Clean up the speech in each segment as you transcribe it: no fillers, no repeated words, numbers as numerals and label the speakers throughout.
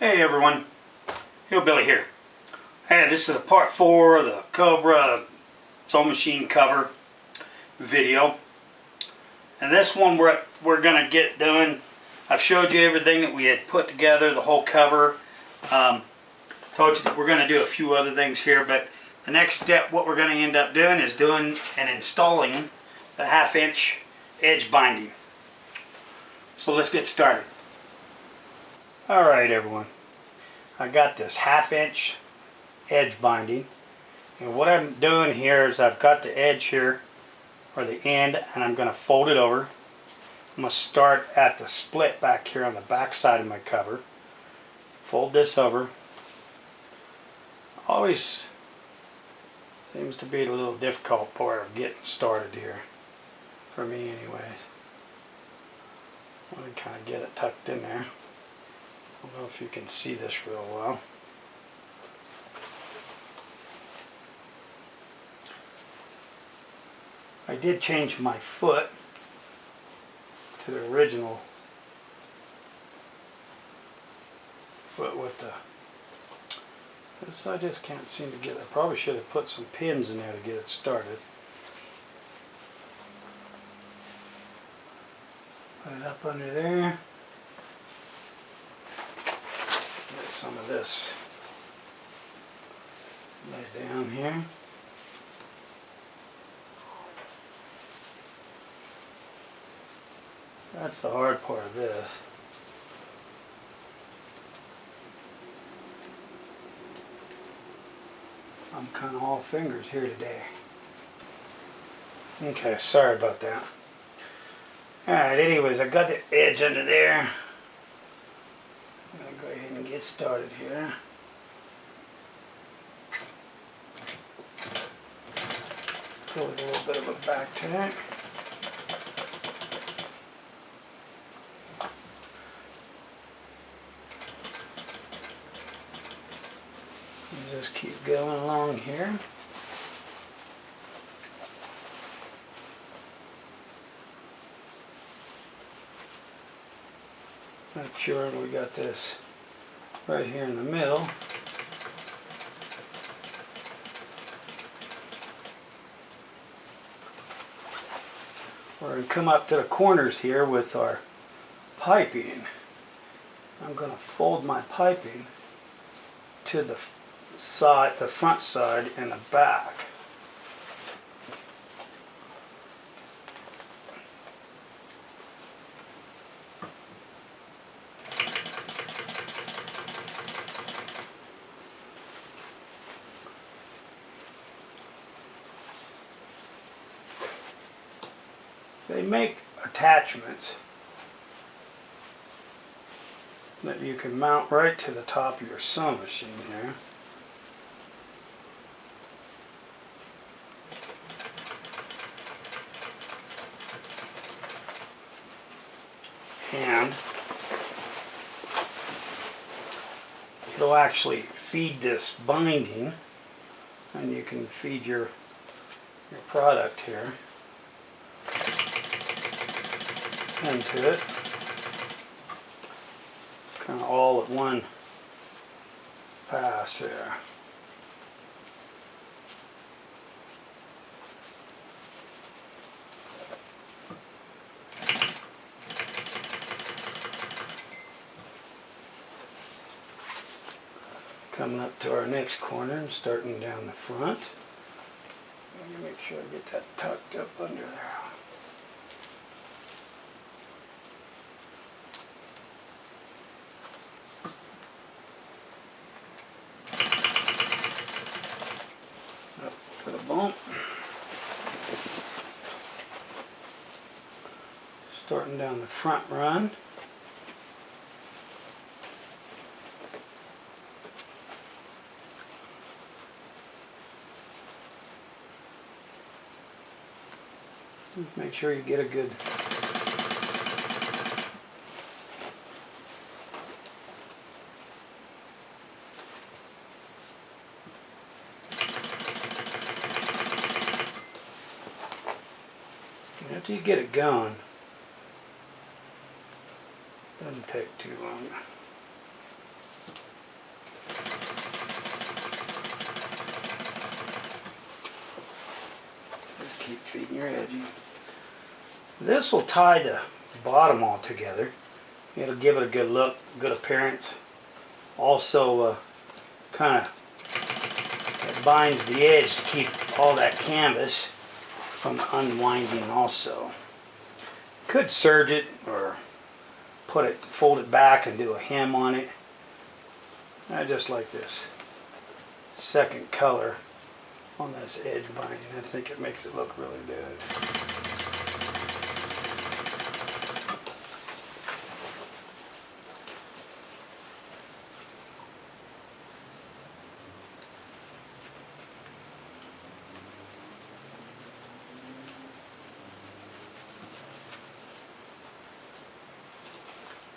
Speaker 1: Hey everyone, HillBilly here. Hey, this is a part 4 of the Cobra sewing machine cover video. And this one we're going to get doing. I've showed you everything that we had put together, the whole cover. Told you that we're going to do a few other things here, but the next step, what we're going to end up doing is doing and installing the 1/2 inch edge binding. So let's get started. Alright everyone, I got this 1/2 inch edge binding, and what I'm doing here is I've got the edge here, or the end, and I'm going to fold it over. I'm going to start at the split back here on the back side of my cover, fold this over. Always seems to be a little difficult part of getting started here, for me anyways. I want to kind of get it tucked in there. I don't know if you can see this real well. I did change my foot to the original foot with the... This I just can't seem to get it. I probably should have put some pins in there to get it started. Put it up under there. Get some of this lay down here. That's the hard part of this. I'm kind of all fingers here today. Okay, sorry about that. Alright, anyways, I got the edge under there. I'm going to go ahead and get started here. Go with a little bit of a back tack. And just keep going along here. Make sure we got this right here in the middle. We're going to come up to the corners here with our piping. I'm going to fold my piping to the side, the front side and the back. They make attachments that you can mount right to the top of your sewing machine here. And it'll actually feed this binding, and you can feed your product here into it, kind of all at one pass there. Coming up to our next corner and starting down the front. Let me make sure I get that tucked up under there. Put a bump. Starting down the front run. Make sure you get a good after you get it going, doesn't take too long. feeding your edging. This will tie the bottom all together. It'll give it a good look, good appearance. Also, kind of it binds the edge to keep all that canvas from unwinding also. Could serge it or put it, fold it back and do a hem on it. I just like this second color on this edge binding. I think it makes it look really good.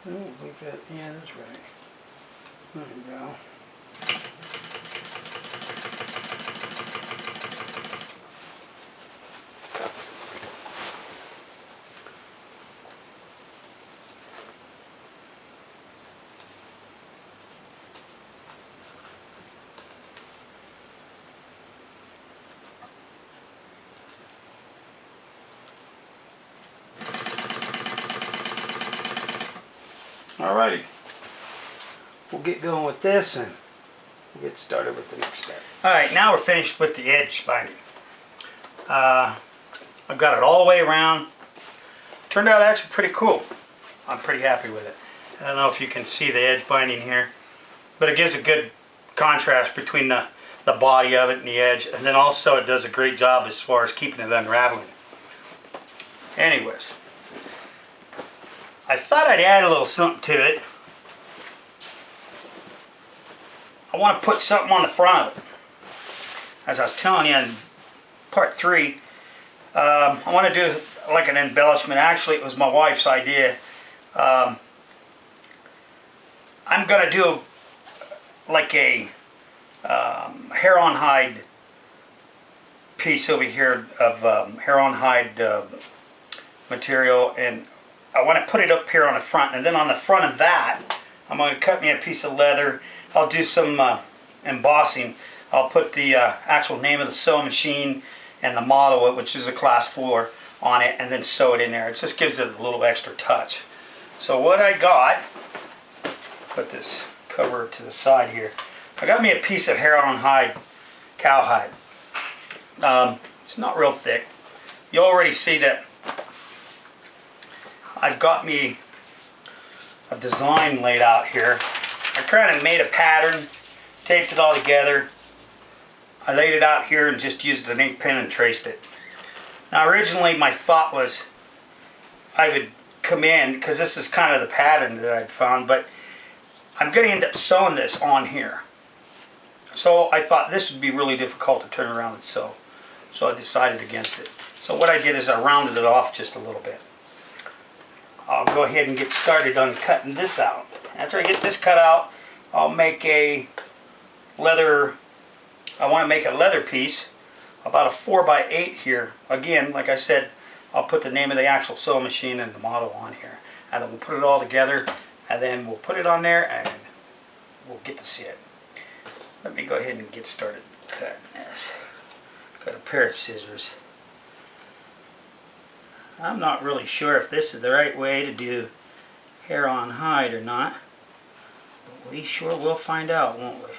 Speaker 1: Oh, we've got, yeah, that's right. There you go. Alrighty, we'll get going with this and we'll get started with the next step. Alright, now we're finished with the edge binding. I've got it all the way around. Turned out actually pretty cool. I'm pretty happy with it. I don't know if you can see the edge binding here, but it gives a good contrast between the body of it and the edge, and then also it does a great job as far as keeping it unraveling. Anyways, I thought I'd add a little something to it. I want to put something on the front of it. As I was telling you in part 3, I want to do like an embellishment. Actually, it was my wife's idea. I'm going to do like a hair-on hide piece over here of hair-on hide material, and I want to put it up here on the front, and then on the front of that I'm going to cut me a piece of leather. I'll do some embossing. I'll put the actual name of the sewing machine and the model, which is a class 4, on it, and then sew it in there. It just gives it a little extra touch. So what I got, put this cover to the side here, I got me a piece of hair-on hide, cowhide. It's not real thick. You already see that I've got me a design laid out here. I kind of made a pattern, taped it all together. I laid it out here and just used an ink pen and traced it. Now originally my thought was I would come in, because this is kind of the pattern that I'd found, but I'm going to end up sewing this on here. So I thought this would be really difficult to turn around and sew. So I decided against it. So what I did is I rounded it off just a little bit. I'll go ahead and get started on cutting this out. After I get this cut out, I'll make a leather, I want to make a leather piece, about a 4x8 here. Again, like I said, I'll put the name of the actual sewing machine and the model on here. And then we'll put it all together, and then we'll put it on there, and we'll get to see it. Let me go ahead and get started cutting this. Got a pair of scissors. I'm not really sure if this is the right way to do hair on hide or not, but we sure will find out, won't we?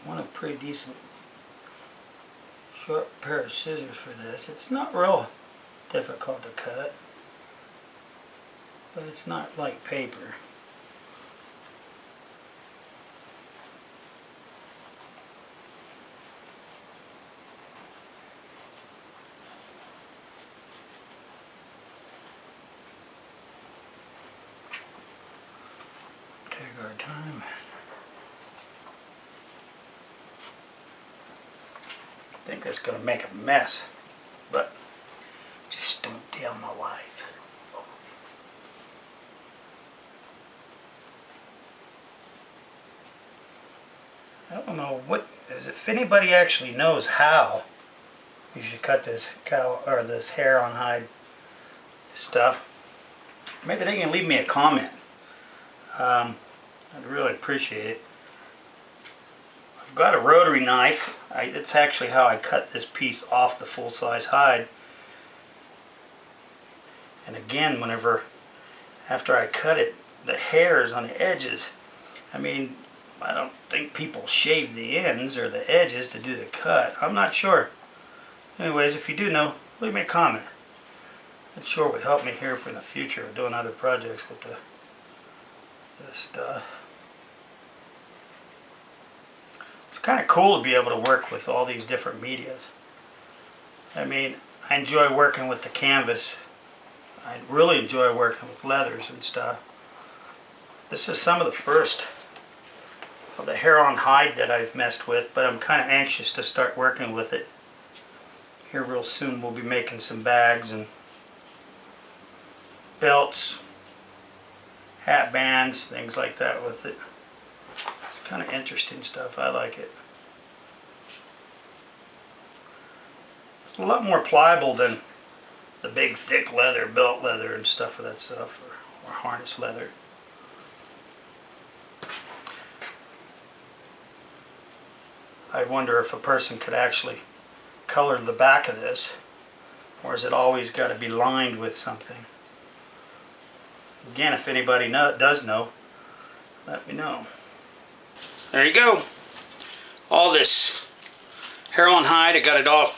Speaker 1: I want a pretty decent short pair of scissors for this. It's not real difficult to cut, but it's not like paper. Take our time. I think that's going to make a mess, but just don't tell my wife. I don't know what is. If anybody actually knows how you should cut this this hair on hide stuff, maybe they can leave me a comment. I'd really appreciate it. I've got a rotary knife. That's actually how I cut this piece off the full-size hide. And again, after I cut it, the hairs on the edges, I mean, I don't think people shave the ends or the edges to do the cut. I'm not sure. Anyways, if you do know, leave me a comment. It sure would help me here for the future of doing other projects with this stuff. It's kind of cool to be able to work with all these different medias. I mean, I enjoy working with the canvas. I really enjoy working with leathers and stuff. This is some of the first of the hair on hide that I've messed with, but I'm kind of anxious to start working with it. Here real soon we'll be making some bags and belts, hat bands, things like that with it. It's kind of interesting stuff. I like it. It's a lot more pliable than the big thick leather, belt leather and stuff of that stuff, or harness leather. I wonder if a person could actually color the back of this, or is it always got to be lined with something? Again, if anybody does know, let me know. There you go. All this hair on hide, I got it all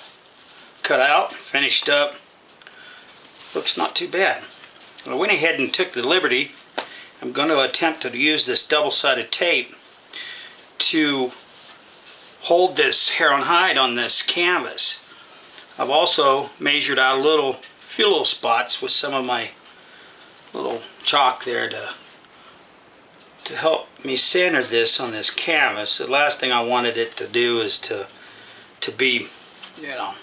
Speaker 1: cut out, finished up. Looks not too bad. I went ahead and took the liberty. I'm going to attempt to use this double-sided tape to hold this hair on hide on this canvas. I've also measured out a few little spots with some of my little chalk there to help me center this on this canvas. The last thing I wanted it to do is to be, you know,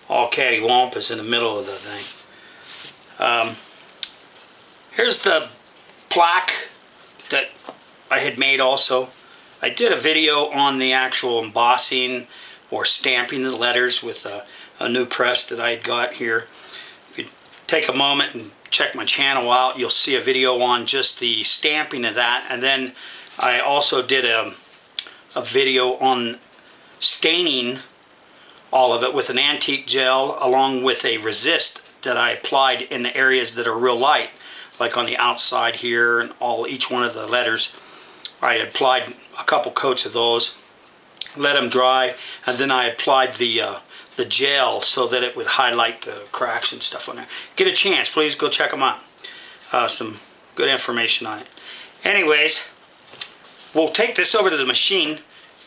Speaker 1: all cattywampus in the middle of the thing. Here's the plaque that I had made also. I did a video on the actual embossing or stamping the letters with a new press that I had got here. If you take a moment and check my channel out, you'll see a video on just the stamping of that. And then I also did a video on staining all of it with an antique gel along with a resist that I applied in the areas that are real light, like on the outside here and each one of the letters. I applied a couple coats of those, let them dry, and then I applied the gel so that it would highlight the cracks and stuff on there. Get a chance, please go check them out. Some good information on it. Anyways, we'll take this over to the machine,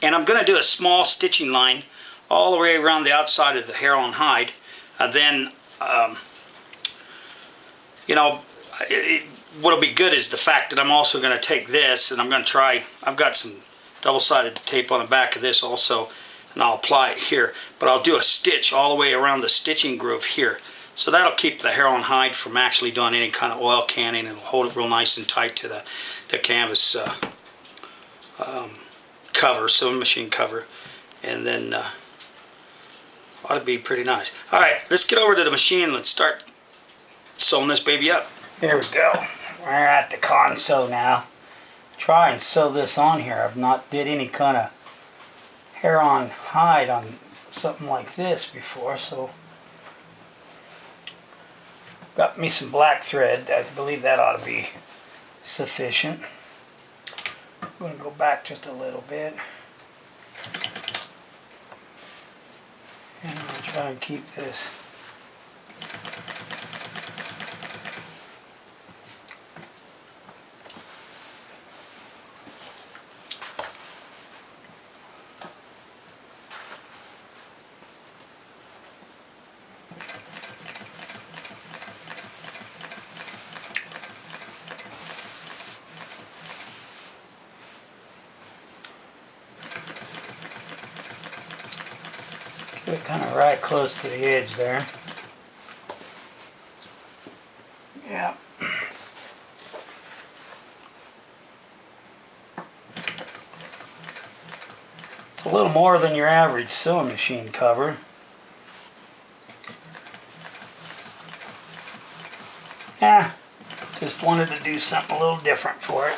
Speaker 1: and I'm going to do a small stitching line all the way around the outside of the hair on hide, and then you know, what'll be good is the fact that I'm also going to take this and I'm going to try, I've got some double-sided tape on the back of this also, and I'll apply it here, but I'll do a stitch all the way around the stitching groove here. So that'll keep the hair on hide from actually doing any kind of oil canning, and hold it real nice and tight to the canvas cover, sewing machine cover, and then ought to be pretty nice. Alright, let's get over to the machine and let's start sewing this baby up. Here we go. We're at the console now. Try and sew this on here. I've not did any kind of hair on hide on something like this before, so got me some black thread. I believe that ought to be sufficient. I'm going to go back just a little bit. And I'm going to try and keep this. Get it kind of right close to the edge there. Yeah. It's a little more than your average sewing machine cover. Yeah, just just wanted to do something a little different for it.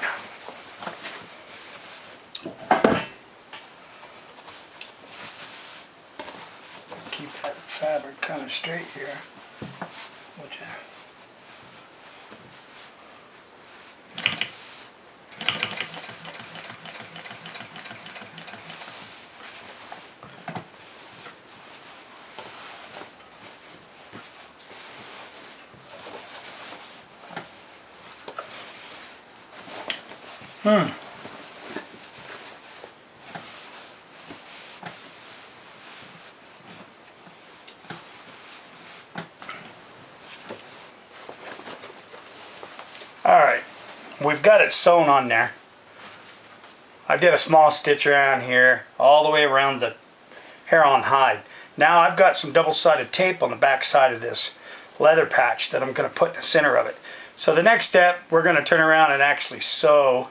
Speaker 1: Keep that fabric kind of straight here. Alright, we've got it sewn on there. I did a small stitch around here, all the way around the hair on hide. Now I've got some double-sided tape on the back side of this leather patch that I'm going to put in the center of it. So the next step, we're going to turn around and actually sew.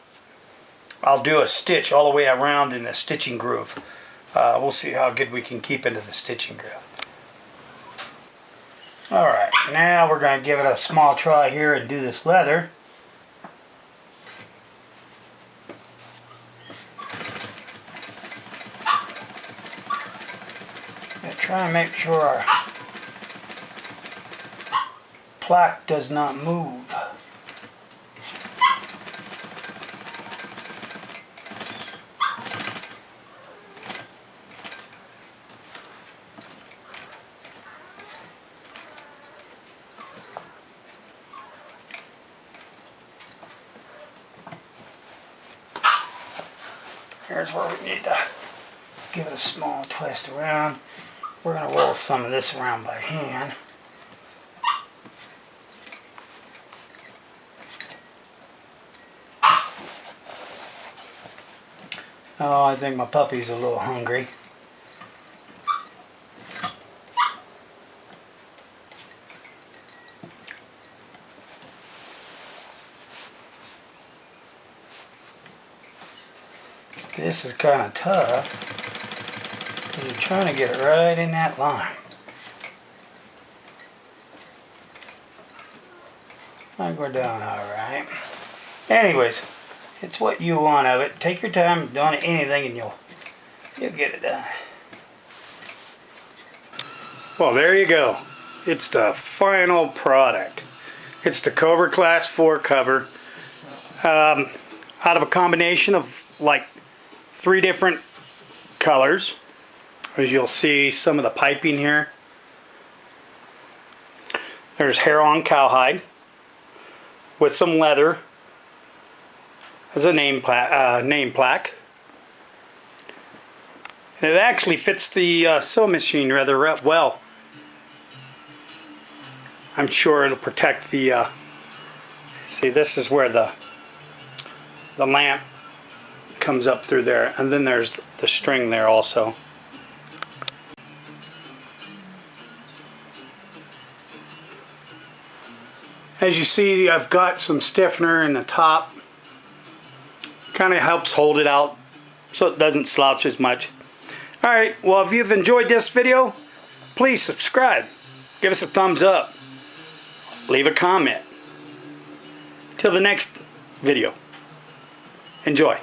Speaker 1: I'll do a stitch all the way around in the stitching groove. We'll see how good we can keep into the stitching groove. Alright, now we're going to give it a small try here and do this leather. And try and make sure our plaque does not move. Here's where we need to give it a small twist around. We're going to roll some of this around by hand. Oh, I think my puppy's a little hungry. This is kind of tough because you're trying to get it right in that line. I think we're doing alright. Anyways, it's what you want of it. Take your time doing anything and you'll get it done. Well, there you go. It's the final product. It's the Cobra Class 4 cover. Out of a combination of like 3 different colors. As you'll see, some of the piping here. There's hair on cowhide with some leather as a name plaque. And it actually fits the sewing machine rather well. I'm sure it'll protect the see, this is where the lamp comes up through there, and then there's the string there also. As you see, I've got some stiffener in the top. Kind of helps hold it out so it doesn't slouch as much. Alright, well, if you've enjoyed this video, please subscribe. Give us a thumbs up. Leave a comment. Till the next video. Enjoy.